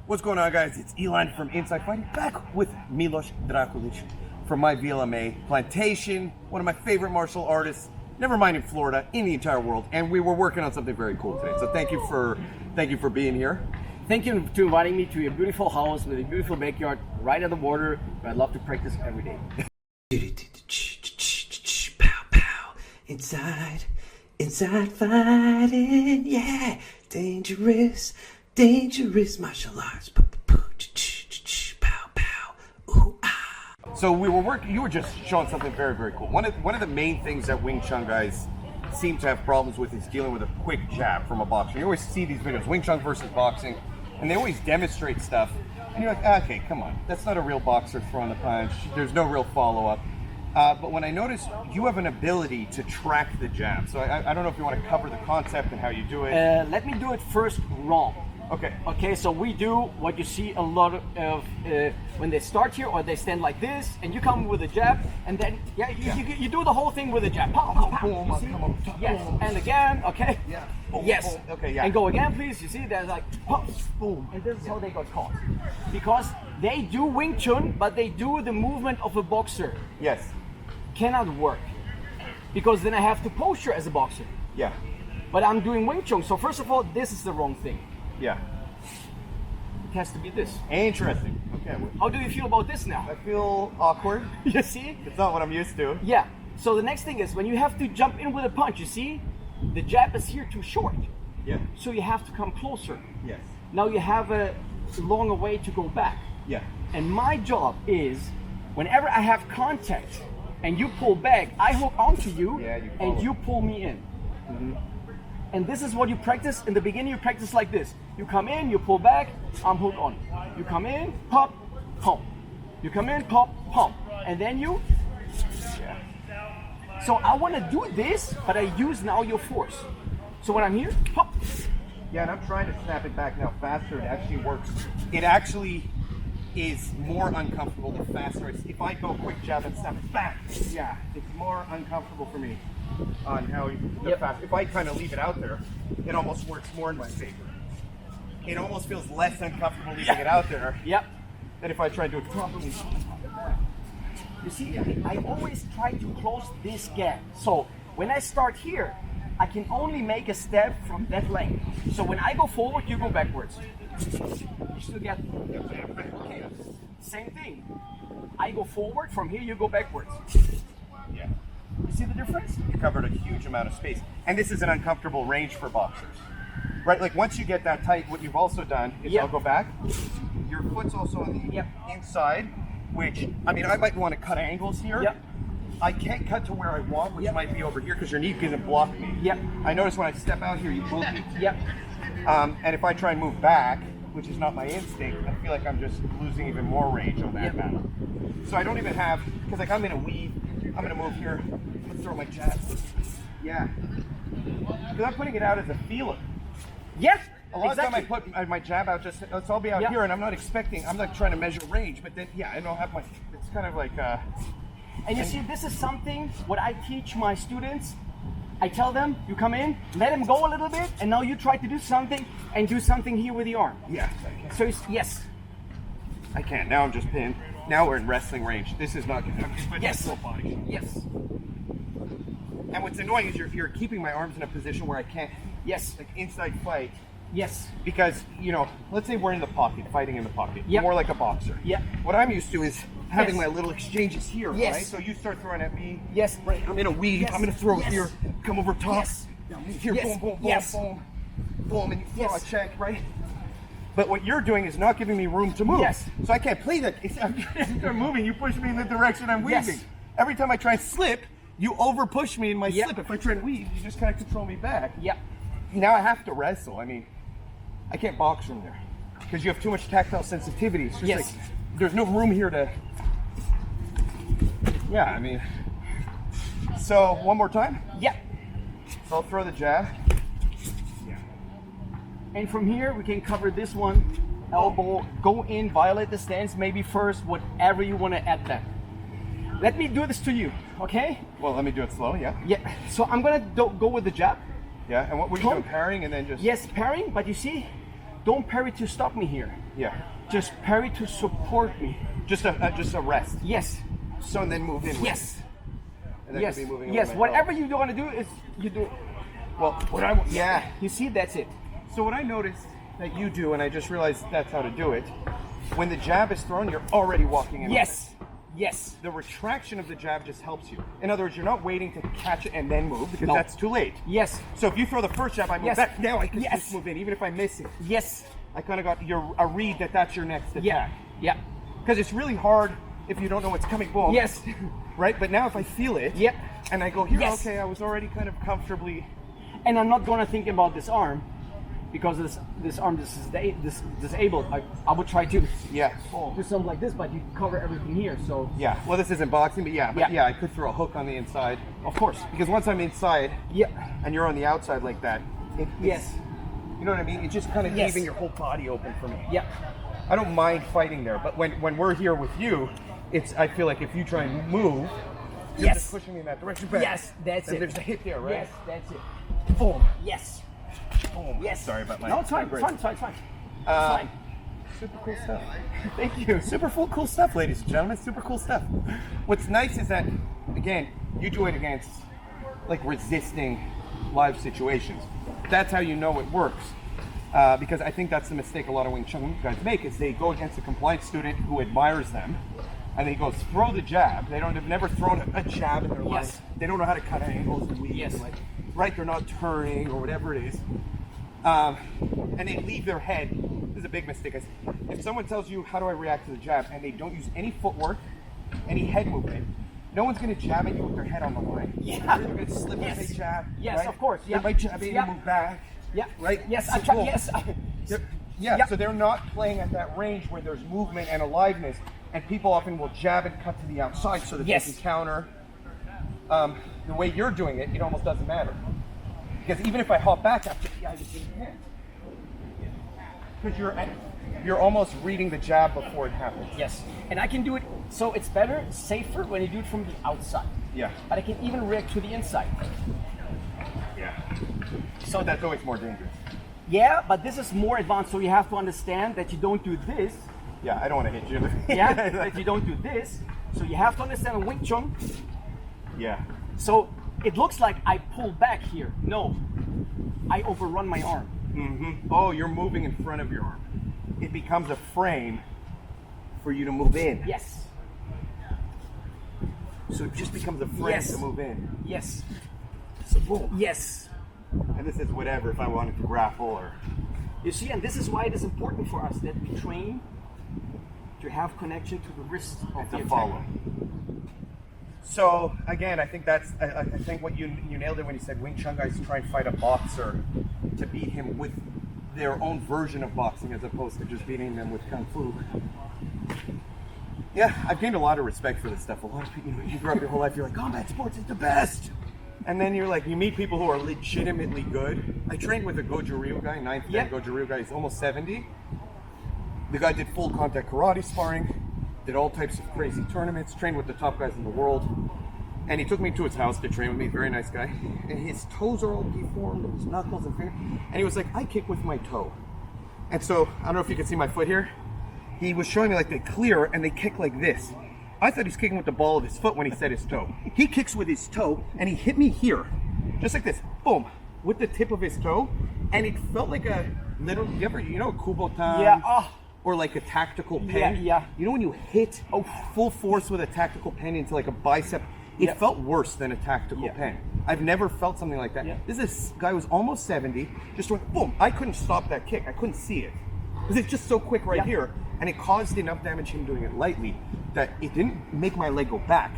What's going on, guys? It's Elon from Inside Fighting, back with Milos from my VLMA plantation, one of my favorite martial artists, never mind in Florida, in the entire world, and we were working on something very cool today. So thank you for being here. Thank you for inviting me to your beautiful house with a beautiful backyard right at the water. I love to practice every day. Pow pow, inside fighting, yeah, dangerous martial arts. Pow pow, ooh ah. So you were just showing something very, very cool. One of the main things that Wing Chun guys seem to have problems with is dealing with a quick jab from a boxer. You always see these videos, Wing Chun versus boxing, and they always demonstrate stuff, and you're like, okay, come on, that's not a real boxer throwing the punch. There's no real follow-up. But when I noticed you have an ability to track the jab, so I don't know if you want to cover the concept and how you do it. Let me do it first wrong. Okay. Okay, so we do what you see a lot of when they start here, or they stand like this, and you come with a jab, and then you do the whole thing with a jab. Pow, pow, pow. Boom, You see? come on, Yes, boom. and again, okay? Yeah. Boom, Yes. boom. Okay, yeah. And go again, please. You see, there's like, pop, boom. And this is how they got caught. Because they do Wing Chun, but they do the movement of a boxer. Yes. Cannot work. Because then I have to posture as a boxer. Yeah. But I'm doing Wing Chun, so first of all, this is the wrong thing. Yeah. It has to be this. Interesting. Okay. How do you feel about this now? I feel awkward. You see? It's not what I'm used to. Yeah. So the next thing is when you have to jump in with a punch, you see? The jab is here too short. Yeah. So you have to come closer. Yes. Now you have a longer way to go back. Yeah. And my job is, whenever I have contact and you pull back, I hook onto you, Yeah, you and follow. you pull me in. And this is what you practice. In the beginning, you practice like this. You come in, you pull back, I'm hooked on. You come in, pop, pump. You come in, pop, pump. And then you... So I want to do this, but I use now your force. So when I'm here, pop. Yeah, and I'm trying to snap it back now faster. It actually works. It actually is more uncomfortable the faster. If I go quick jab and snap it back, yeah, it's more uncomfortable for me on how the fast. If I kind of leave it out there, it almost works more in my favor. It almost feels less uncomfortable leaving it out there Yep. than if I try to do it properly. You see, I always try to close this gap. So when I start here, I can only make a step from that length. So when I go forward, you go backwards. You still get okay. Same thing. I go forward, from here you go backwards. Yeah. You see the difference? You covered a huge amount of space. And this is an uncomfortable range for boxers. Right? Like once you get that tight, what you've also done is I'll go back. Your foot's also on the inside, which, I mean, I might want to cut angles here. Yep. I can't cut to where I want, which might be over here because your knee can block me. Yep. I notice when I step out here, you pull me. Yep. And if I try and move back, which is not my instinct, I feel like I'm just losing even more range on that battle. So I don't even have, because like I'm in a weave, I'm going to move here, I'm going to throw my jab. Yeah. Because I'm putting it out as a feeler. Yes. A lot of time I put my jab out, just let's all be out here, and I'm not expecting, I'm not trying to measure range, but then, yeah, I don't have my, it's kind of like, And you see, this is something, what I teach my students. I tell them, you come in, let them go a little bit, and now you try to do something, and do something here with the arm. yes, I can. So it's, yes. I can. Now I'm just pinned. Now we're in wrestling range. This is not good. Yes. Full body. Yes. And what's annoying is you're keeping my arms in a position where I can't, Yes. like inside fight, Yes. because, you know, let's say we're in the pocket, fighting in the pocket, Yep. more like a boxer. Yep. What I'm used to is having Yes. my little exchanges here, Yes. right? So you start throwing at me, Yes. right? I'm in a weave, Yes. I'm gonna throw Yes. here, come over top, Yes. here, Yes. boom, boom, boom, Yes. boom, boom, and you throw Yes. a check, right? But what you're doing is not giving me room to move. Yes. So I can't play that. I'm moving, you push me in the direction I'm weaving. Yes. Every time I try and slip, you over push me in my Yep. slip. If I try and weave, you just kind of control me back. Yep. Now I have to wrestle. I mean, I can't box from there because you have too much tactile sensitivity. It's just Yes. like, there's no room here to, yeah, I mean, so one more time. Yep. So I'll throw the jab. And from here, we can cover this one. Elbow, go in, violate the stance, maybe first, whatever you want to add that. Let me do this to you, okay? Well, let me do it slow, yeah. Yeah, so I'm gonna go with the jab. Yeah, and what were you doing? Parrying and then just... Yes, parrying, but you see, don't parry to stop me here. Yeah. Just parry to support me. Just a rest. Yes. So and then move in. With Yes. it. And that Yes. could be moving Yes. over my Whatever belt. you want to do is you do. Well, what I yeah. You see, that's it. So what I noticed that you do, and I just realized that's how to do it. When the jab is thrown, you're already walking in. Yes. Yes. The retraction of the jab just helps you. In other words, you're not waiting to catch it and then move because No. that's too late. Yes. So if you throw the first jab, I move Yes. back. Now I can Yes. just move in, even if I miss it. Yes. I kind of got a read that that's your next attack. Yeah. Yeah. Because it's really hard if you don't know what's coming. Boom. Yes. Right. But now if I feel it. Yep. And I go here. Yes. Okay. I was already kind of comfortably. And I'm not gonna think about this arm because this arm is disabled. I would try to Yeah. do something like this, but you cover everything here. So Yeah. Well, this isn't boxing, but yeah. Yeah. I could throw a hook on the inside. of course. Because once I'm inside Yeah. and you're on the outside like that, Yes. you know what I mean? It's just kind of Yes. leaving your whole body open for me. Yeah. I don't mind fighting there, but when we're here with you, I feel like if you try and move, you're Yes. just pushing me in that direction. Back. Yes, that's and it. There's a hit there, right? Yes, that's it. Boom. Yes. Boom. Yes. Sorry about my. No, it's fine. It's break. fine. It's fine. It's fine. It's Uh, fine. Super cool stuff. Thank you. Super cool stuff, ladies and gentlemen. Super cool stuff. What's nice is that, again, you do it against like resisting live situations. That's how you know it works. Because I think that's the mistake a lot of Wing Chun guys make is they go against a compliant student who admires them, and he goes throw the jab. They've never thrown a jab in their Yes. life. They don't know how to cut angles and weave. Yes. And right? They're not turning or whatever it is. And they leave their head. This is a big mistake. If someone tells you how do I react to the jab and they don't use any footwork, any head movement, no one's going to jab at you with their head on the line. Yeah. They're going to slip Yes. and they jab. Yes, right? of course. They Yeah. might jab in Yeah. and move back. Yeah. Right? Yes. I So try. boom. Yes. Yeah, Yeah. so they're not playing at that range where there's movement and aliveness, and people often will jab and cut to the outside so that Yes. they can counter. The way you're doing it, it almost doesn't matter. Because even if I hop back after the eyes because you're almost reading the jab before it happens. Yes. And I can do it. So it's better, safer when you do it from the outside. Yeah. But I can even react to the inside. Yeah. So That's always more dangerous. yeah, but this is more advanced. So you have to understand that you don't do this. Yeah, I don't want to hit you. Yeah. That you don't do this. So you have to understand in Wing Chun. Yeah. So it looks like I pull back here. No, I overrun my arm. Mm-hmm. Oh, you're moving in front of your arm. It becomes a frame for you to move in. Yes. So it just becomes a frame Yes. to move in. Yes. So boom. Yes. And this is whatever if I wanted to grapple or. You see, and this is why it is important for us that we train to have connection to the wrist of the to attacker. follow. So again, I think that's I think what you nailed it when you said Wing Chun guys try and fight a boxer to beat him with their own version of boxing as opposed to just beating them with kung fu. Yeah, I've gained a lot of respect for this stuff. A lot of people, you grow up your whole life, you're like, combat sports is the best. And then you're like, you meet people who are legitimately good. I trained with a Goju Ryu guy, 9th Yeah. grade Goju Ryu guy, he's almost 70. The guy did full contact karate sparring, did all types of crazy tournaments, trained with the top guys in the world. And he took me to his house to train with me, very nice guy. And his toes are all deformed, and his knuckles and fingers. And he was like, I kick with my toe. And so, I don't know if you can see my foot here. He was showing me like they clear and they kick like this. I thought he was kicking with the ball of his foot when he said his toe. He kicks with his toe and he hit me here, just like this, boom, with the tip of his toe. And it felt like a little, you know, a kubotan? Yeah, oh. Or like a tactical pen? Yeah, yeah. You know when you hit full force with a tactical pen into like a bicep? It Yeah. felt worse than a tactical Yeah. pen. I've never felt something like that. Yeah. This guy was almost 70, just went boom. I couldn't stop that kick. I couldn't see it. Because it's just so quick right Yeah. here. And it caused enough damage, him doing it lightly, that it didn't make my leg go back.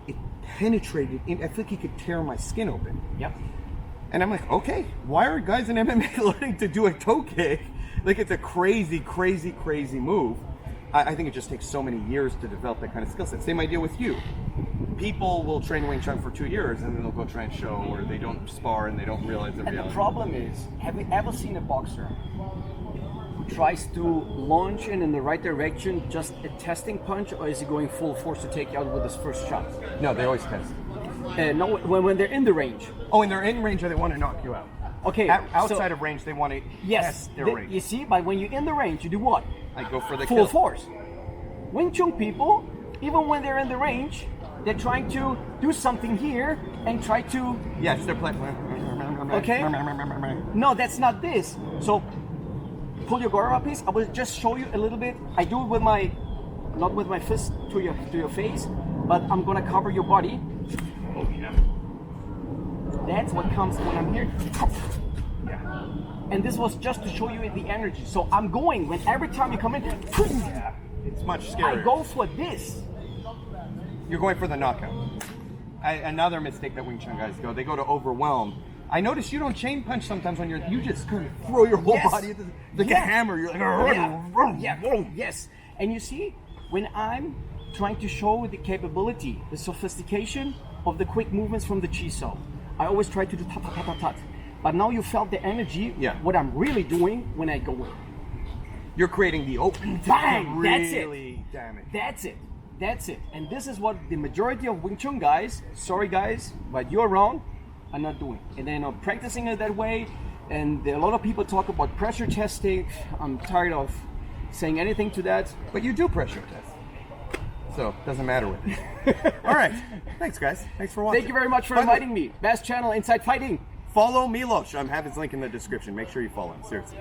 It penetrated in. I feel like he could tear my skin open. Yep. And I'm like, okay, why are guys in MMA learning to do a toe kick? Like it's a crazy, crazy, crazy move. I think it just takes so many years to develop that kind of skill set. Same idea with you. People will train Wing Chun for 2 years and then they'll go try and show, or they don't spar and they don't realize the And the reality. problem is, have you ever seen a boxer who tries to launch in the right direction, just a testing punch, or is he going full force to take you out with his first shot? No, they always test. No, when they're in the range. Oh, and they're in range or they want to knock you out. Okay, outside so- of range, they want to Yes, test their you range. see, but when you're in the range, you do what? I go for the Full kill. force. Wing Chun people, even when they're in the range, they're trying to do something here and try to. Yes, they're playing. Okay. No, that's not this. So pull your guard up, please. I will just show you a little bit. I do it with my, not with my fist to your face, but I'm gonna cover your body. Oh yeah. That's what comes when I'm here. Yeah. And this was just to show you the energy. So I'm going when every time you come in, Yeah. It's much scarier. I go for this. You're going for the knockout. Another mistake that Wing Chun guys go, they go to overwhelm. I notice you don't chain punch sometimes when you just kind of throw your whole Yes. body like Yeah. a hammer. You're like, Yes. And you see, when I'm trying to show the capability, the sophistication of the quick movements from the Chiso, I always try to do tat tat tat tat tat. But now you felt the energy, Yeah. what I'm really doing when I go in. You're creating the open. Bang! That's it. Really damage. That's it. And this is what the majority of Wing Chun guys, sorry guys, but you're wrong, are not doing. And they're not practicing it that way. And a lot of people talk about pressure testing. I'm tired of saying anything to that. But you do pressure test. So, doesn't matter with it. All right. Thanks, guys. Thanks for watching. Thank you very much for By the way, inviting me. Best channel inside fighting. Follow Milos. I have his link in the description. Make sure you follow him. Seriously.